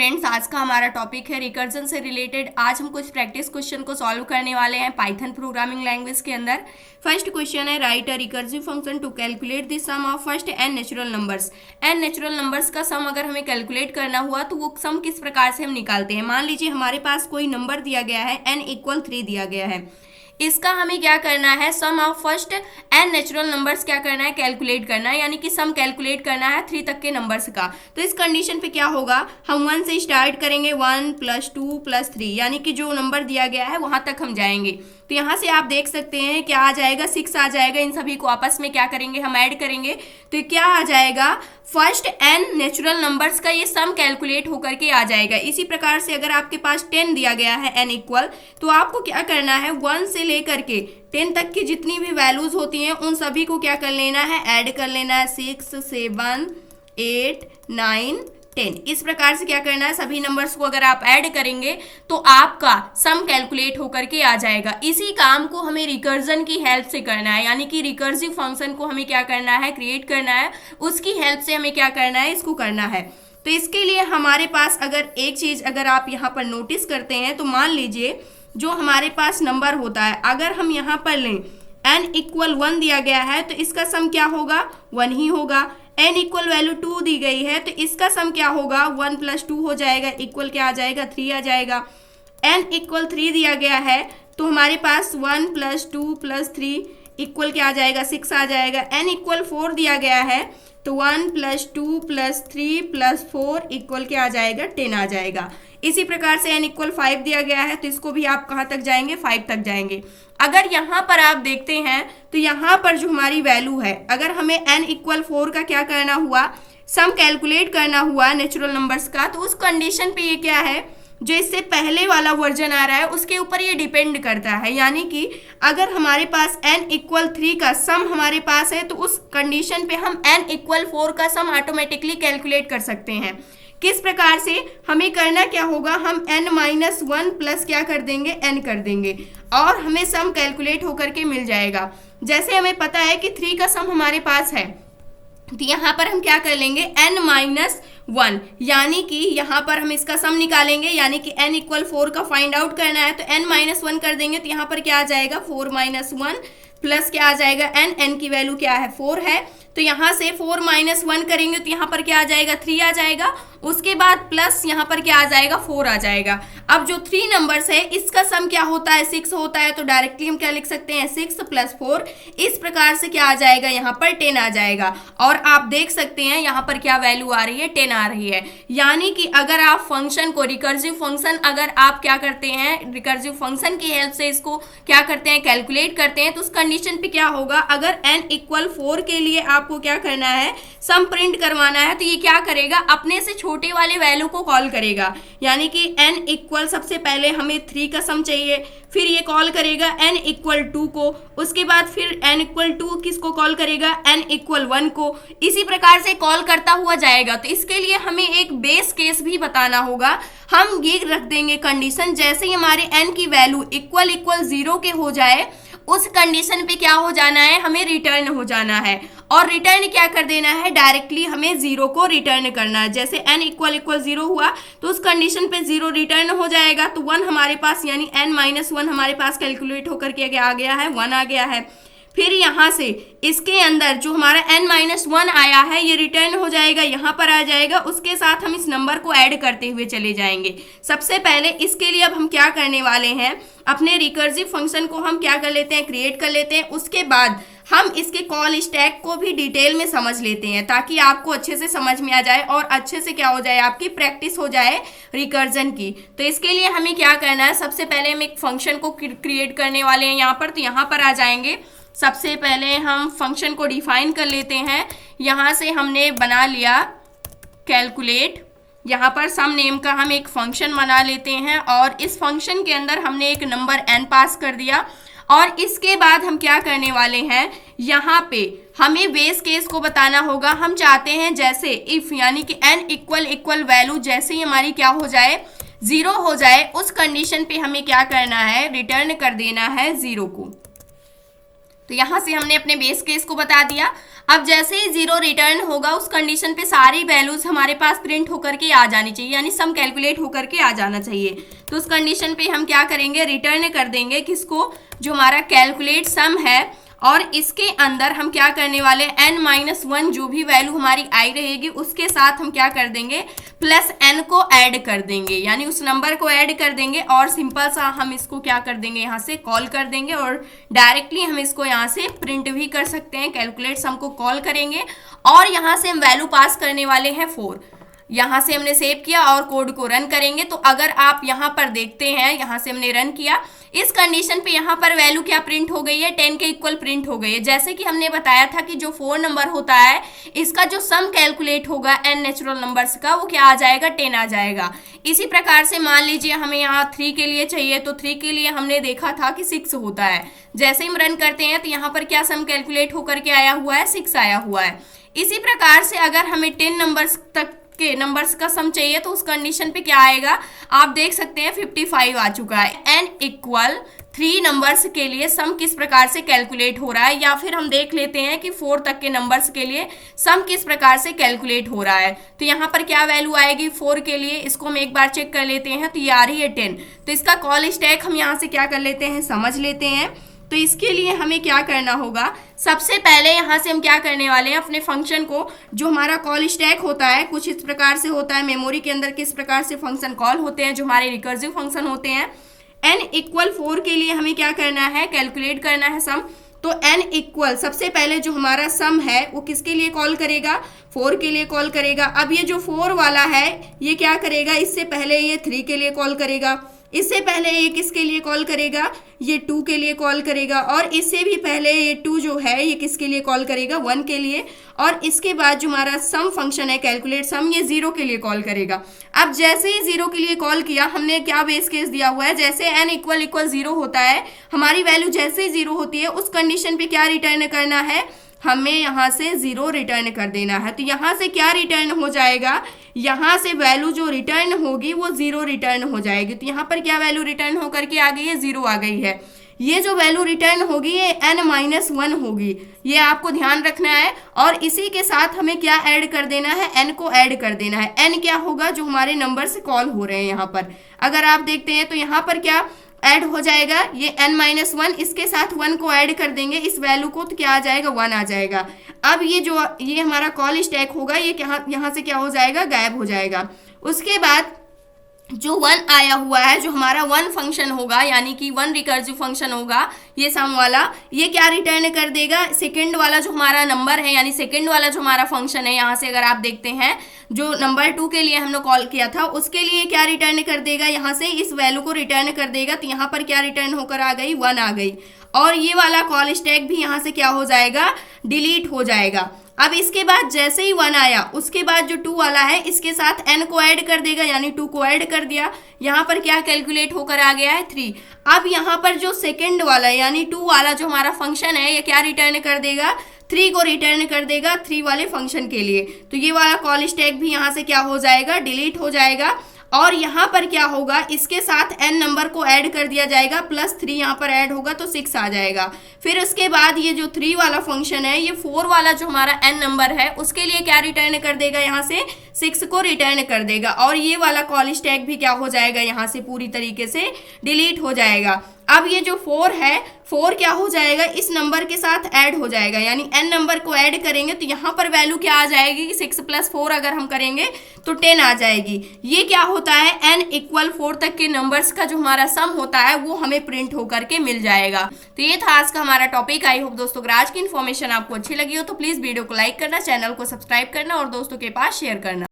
Friends, आज का हमारा टॉपिक है रिकर्जन से रिलेटेड। आज हम कुछ प्रैक्टिस क्वेश्चन को सॉल्व करने वाले हैं पाइथन प्रोग्रामिंग लैंग्वेज के अंदर। फर्स्ट क्वेश्चन है, write a recursive function to calculate the sum of first n natural numbers. N natural numbers का सम अगर हमें कैलकुलेट करना हुआ तो वो सम किस प्रकार से हम निकालते हैं। मान लीजिए हमारे पास कोई नंबर दिया गया है, n = 3 दिया गया है। इसका हमें क्या करना है, sum of first n natural numbers क्या करना है, कैलकुलेट करना है, यानी कि सम कैलकुलेट करना है 3 तक के नंबर्स का। तो इस कंडीशन पे क्या होगा, हम 1 से स्टार्ट करेंगे, 1 + 2 + 3, यानी कि जो नंबर दिया गया है वहां तक हम जाएंगे। तो यहाँ से आप देख सकते हैं क्या आ जाएगा, 6 आ जाएगा। इन सभी को आपस में क्या करेंगे, हम ऐड करेंगे तो क्या आ जाएगा, फर्स्ट एन नेचुरल नंबर्स का ये सम कैलकुलेट होकर के आ जाएगा। इसी प्रकार से अगर आपके पास 10 दिया गया है n = तो आपको क्या करना है, 1 से लेकर के 10 तक की जितनी भी वैल्यूज होती हैं उन सभी को क्या कर लेना है, ऐड कर लेना है। 6, 7, 8, 9, 10, इस प्रकार से क्या करना है, सभी नंबर्स को अगर आप ऐड करेंगे तो आपका सम कैलकुलेट होकर के आ जाएगा। इसी काम को हमें रिकर्जन की हेल्प से करना है, यानी कि रिकर्सिव फंक्शन को हमें क्या करना है, क्रिएट करना है। उसकी हेल्प से हमें क्या करना है, इसको करना है। तो इसके लिए हमारे पास अगर एक चीज अगर आप यहाँ पर नोटिस करते हैं तो मान लीजिए जो हमारे पास नंबर होता है, अगर हम यहाँ पर लें n = 1 दिया गया है तो इसका सम क्या होगा, 1 ही होगा। n = वैल्यू 2 दी गई है तो इसका सम क्या होगा, 1 + 2 हो जाएगा, इक्वल क्या आ जाएगा, 3 आ जाएगा। n = 3 दिया गया है तो हमारे पास 1 + 2 + 3 इक्वल क्या आ जाएगा, 6 आ जाएगा। n = 4 दिया गया है तो 1 + 2 + 3 + 4 इक्वल क्या आ जाएगा, 10 आ जाएगा। इसी प्रकार से n = 5 दिया गया है तो इसको भी आप कहाँ तक जाएंगे, 5 तक जाएंगे। अगर यहाँ पर आप देखते हैं तो यहाँ पर जो हमारी वैल्यू है, अगर हमें n = 4 का क्या करना हुआ, सम कैलकुलेट करना हुआ नेचुरल नंबर्स का, तो उस कंडीशन पे ये क्या है, जो इससे पहले वाला वर्जन आ रहा है उसके ऊपर ये डिपेंड करता है। यानी कि अगर हमारे पास n = 3 का सम हमारे पास है तो उस कंडीशन पे हम n = 4 का सम ऑटोमेटिकली कैलकुलेट कर सकते हैं। किस प्रकार से, हमें करना क्या होगा, हम n-1 प्लस क्या कर देंगे, n कर देंगे और हमें सम कैलकुलेट होकर के मिल जाएगा। जैसे हमें पता है कि 3 का सम हमारे पास है तो यहाँ पर हम क्या कर लेंगे, n-1, यानी कि यहाँ पर हम इसका सम निकालेंगे, यानी कि n = 4 का फाइंड आउट करना है तो n-1 कर देंगे तो यहाँ पर क्या आ जाएगा, 4 - 1 प्लस क्या आ जाएगा, n की वैल्यू क्या है, 4 है तो यहाँ से 4 - 1 करेंगे तो यहाँ पर क्या आ जाएगा, 3 आ जाएगा। उसके बाद प्लस यहाँ पर क्या आ जाएगा, 4 आ जाएगा। अब जो 3 नंबर्स है इसका सम क्या होता है, 6 होता है तो डायरेक्टली हम क्या लिख सकते हैं, 6 + 4, इस प्रकार से क्या आ जाएगा, यहाँ पर 10 आ जाएगा। और आप देख सकते हैं यहाँ पर क्या वैल्यू आ रही है, 10 आ रही है। यानी कि अगर आप फंक्शन को रिकर्सिव फंक्शन अगर आप क्या करते हैं, रिकर्सिव फंक्शन की हेल्प से इसको क्या करते हैं, कैलकुलेट करते हैं, तो उस कंडीशन पे क्या होगा, अगर n = 4 के लिए आपको क्या करना है, सम प्रिंट करवाना है तो ये क्या करेगा, अपने से छोटे वाले वैल्यू को कॉल करेगा। यानी कि n = सबसे पहले हमें 3 का सम चाहिए, फिर ये कॉल करेगा n = 2 को, उसके बाद फिर n = 2 किसको कॉल करेगा, n = 1 को, इसी प्रकार से कॉल करता हुआ जाएगा। तो इसके लिए हमें एक बेस केस भी बताना होगा। हम ये रख देंगे कंडीशन, जैसे ही हमारे n की वैल्यू = 0 के हो जाए उस कंडीशन पे क्या हो जाना है, हमें रिटर्न हो जाना है। और रिटर्न क्या कर देना है, डायरेक्टली हमें 0 को रिटर्न करना है। जैसे n = 0 हुआ तो उस कंडीशन पे 0 रिटर्न हो जाएगा तो 1 हमारे पास, यानी n-1 हमारे पास कैलकुलेट होकर के आ गया है, 1 आ गया है। फिर यहाँ से इसके अंदर जो हमारा n-1 आया है ये रिटर्न हो जाएगा, यहाँ पर आ जाएगा, उसके साथ हम इस नंबर को ऐड करते हुए चले जाएंगे। सबसे पहले इसके लिए अब हम क्या करने वाले हैं, अपने रिकर्सिव फंक्शन को हम क्या कर लेते हैं, क्रिएट कर लेते हैं। उसके बाद हम इसके कॉल स्टैक को भी डिटेल में समझ लेते हैं ताकि आपको अच्छे से समझ में आ जाए और अच्छे से क्या हो जाए, आपकी प्रैक्टिस हो जाए रिकर्जन की। तो इसके लिए हमें क्या करना है, सबसे पहले हम एक फंक्शन को क्रिएट करने वाले हैं यहाँ पर। तो यहाँ पर आ जाएंगे, सबसे पहले हम फंक्शन को डिफाइन कर लेते हैं। यहाँ से हमने बना लिया कैलकुलेट, यहाँ पर सम नेम का हम एक फंक्शन बना लेते हैं और इस फंक्शन के अंदर हमने एक नंबर n पास कर दिया। और इसके बाद हम क्या करने वाले हैं, यहाँ पे हमें बेस केस को बताना होगा। हम चाहते हैं जैसे इफ, यानी कि n = वैल्यू जैसे ही हमारी क्या हो जाए, 0 हो जाए, उस कंडीशन पे हमें क्या करना है, रिटर्न कर देना है 0 को। तो यहाँ से हमने अपने बेस केस को बता दिया। अब जैसे ही 0 रिटर्न होगा उस कंडीशन पे सारी वैल्यूज हमारे पास प्रिंट होकर के आ जानी चाहिए, यानी सम कैलकुलेट होकर के आ जाना चाहिए। तो उस कंडीशन पे हम क्या करेंगे, रिटर्न कर देंगे किसको, जो हमारा कैलकुलेट सम है, और इसके अंदर हम क्या करने वाले, n-1 जो भी वैल्यू हमारी आई रहेगी उसके साथ हम क्या कर देंगे, प्लस n को ऐड कर देंगे, यानी उस नंबर को ऐड कर देंगे और सिंपल सा हम इसको क्या कर देंगे, यहाँ से कॉल कर देंगे और डायरेक्टली हम इसको यहाँ से प्रिंट भी कर सकते हैं। कैलकुलेट सम को कॉल करेंगे और यहाँ से हम वैल्यू पास करने वाले हैं 4। यहाँ से हमने सेव किया और कोड को रन करेंगे। तो अगर आप यहाँ पर देखते हैं, यहाँ से हमने रन किया, इस कंडीशन पे यहाँ पर वैल्यू क्या प्रिंट हो गई है, 10 के इक्वल प्रिंट हो गई है। जैसे कि हमने बताया था कि जो 4 नंबर होता है इसका जो सम कैलकुलेट होगा n नेचुरल नंबर्स का, वो क्या आ जाएगा, 10 आ जाएगा। इसी प्रकार से मान लीजिए हमें यहाँ 3 के लिए चाहिए, तो 3 के लिए हमने देखा था कि 6 होता है। जैसे ही हम रन करते हैं तो यहाँ पर क्या सम कैलकुलेट होकर के आया हुआ है, 6 आया हुआ है। इसी प्रकार से अगर हमें 10 नंबर्स तक के नंबर्स का सम चाहिए तो उस कंडीशन पे क्या आएगा, आप देख सकते हैं 55 आ चुका है। n इक्वल 3 नंबर्स के लिए सम किस प्रकार से कैलकुलेट हो रहा है, या फिर हम देख लेते हैं कि 4 तक के नंबर्स के लिए सम किस प्रकार से कैलकुलेट हो रहा है। तो यहाँ पर क्या वैल्यू आएगी 4 के लिए, इसको हम एक बार चेक कर लेते हैं। तो ये आ रही है 10। तो इसका कॉल स्टैक हम यहाँ से क्या कर लेते हैं, समझ लेते हैं। तो इसके लिए हमें क्या करना होगा, सबसे पहले यहाँ से हम क्या करने वाले हैं, अपने फंक्शन को, जो हमारा कॉल स्टैक होता है कुछ इस प्रकार से होता है, मेमोरी के अंदर किस प्रकार से फंक्शन कॉल होते हैं, जो हमारे रिकर्सिव फंक्शन होते हैं। n इक्वल 4 के लिए हमें क्या करना है, कैलकुलेट करना है सम। तो n इक्वल सबसे पहले जो हमारा सम है वो किसके लिए कॉल करेगा, 4 के लिए कॉल करेगा। अब ये जो 4 वाला है ये क्या करेगा, इससे पहले ये 3 के लिए कॉल करेगा, इससे पहले ये किसके लिए कॉल करेगा, ये 2 के लिए कॉल करेगा, और इससे भी पहले ये 2 जो है ये किसके लिए कॉल करेगा, 1 के लिए। और इसके बाद जो हमारा सम फंक्शन है कैलकुलेट सम, ये 0 के लिए कॉल करेगा। अब जैसे ही 0 के लिए कॉल किया, हमने क्या बेस केस दिया हुआ है, जैसे n इक्वल 0 होता है, हमारी वैल्यू जैसे ही 0 होती है उस कंडीशन पे क्या रिटर्न करना है, हमें यहाँ से 0 रिटर्न कर देना है। तो यहाँ से क्या रिटर्न हो जाएगा, यहाँ से वैल्यू जो रिटर्न होगी वो 0 रिटर्न हो जाएगी। तो यहाँ पर क्या वैल्यू रिटर्न होकर के आ गई है, 0 आ गई है। ये जो वैल्यू रिटर्न होगी ये n-1 होगी, ये आपको ध्यान रखना है। और इसी के साथ हमें क्या ऐड कर देना है, n को ऐड कर देना है। n क्या होगा, जो हमारे नंबर से कॉल हो रहे हैं। यहाँ पर अगर आप देखते हैं तो यहाँ पर क्या ऐड हो जाएगा, ये n-1, इसके साथ 1 को ऐड कर देंगे इस वैल्यू को, तो क्या आ जाएगा, 1 आ जाएगा। अब ये हमारा कॉल स्टैक होगा, ये यहाँ से क्या हो जाएगा, गायब हो जाएगा। उसके बाद जो 1 आया हुआ है, जो हमारा 1 फंक्शन होगा, यानी कि 1 रिकर्सिव फंक्शन होगा, ये सम वाला, ये क्या रिटर्न कर देगा, सेकंड वाला जो हमारा नंबर है, यानी सेकंड वाला जो हमारा फंक्शन है, यहाँ से अगर आप देखते हैं जो नंबर 2 के लिए हमने कॉल किया था उसके लिए क्या रिटर्न कर देगा, यहाँ से इस वैल्यू को रिटर्न कर देगा। तो यहाँ पर क्या रिटर्न होकर आ गई, 1 आ गई। और ये वाला कॉल स्टैक भी यहाँ से क्या हो जाएगा, डिलीट हो जाएगा। अब इसके बाद जैसे ही 1 आया उसके बाद जो 2 वाला है इसके साथ n को ऐड कर देगा, यानी 2 को ऐड कर दिया। यहाँ पर क्या कैलकुलेट होकर आ गया है, 3। अब यहाँ पर जो सेकंड वाला यानी 2 वाला जो हमारा फंक्शन है ये क्या रिटर्न कर देगा, 3 को रिटर्न कर देगा 3 वाले फंक्शन के लिए। तो ये वाला कॉल स्टैक भी यहाँ से क्या हो जाएगा, डिलीट हो जाएगा। और यहाँ पर क्या होगा, इसके साथ n नंबर को ऐड कर दिया जाएगा, प्लस 3 यहाँ पर ऐड होगा तो 6 आ जाएगा। फिर उसके बाद ये जो 3 वाला फंक्शन है, ये 4 वाला जो हमारा n नंबर है उसके लिए क्या रिटर्न कर देगा, यहाँ से 6 को रिटर्न कर देगा। और ये वाला कॉल स्टैक भी क्या हो जाएगा, यहाँ से पूरी तरीके से डिलीट हो जाएगा। अब ये जो 4 है, 4 क्या हो जाएगा, इस नंबर के साथ ऐड हो जाएगा, यानी n नंबर को ऐड करेंगे तो यहाँ पर वैल्यू क्या आ जाएगी, 6 + 4 अगर हम करेंगे तो 10 आ जाएगी। ये क्या होता है, n = 4 तक के नंबर्स का जो हमारा सम होता है वो हमें प्रिंट होकर के मिल जाएगा। तो ये था आज का हमारा टॉपिक। आई होप दोस्तों अगर आज की इन्फॉर्मेशन आपको अच्छी लगी हो तो प्लीज वीडियो को लाइक करना, चैनल को सब्सक्राइब करना और दोस्तों के पास शेयर करना।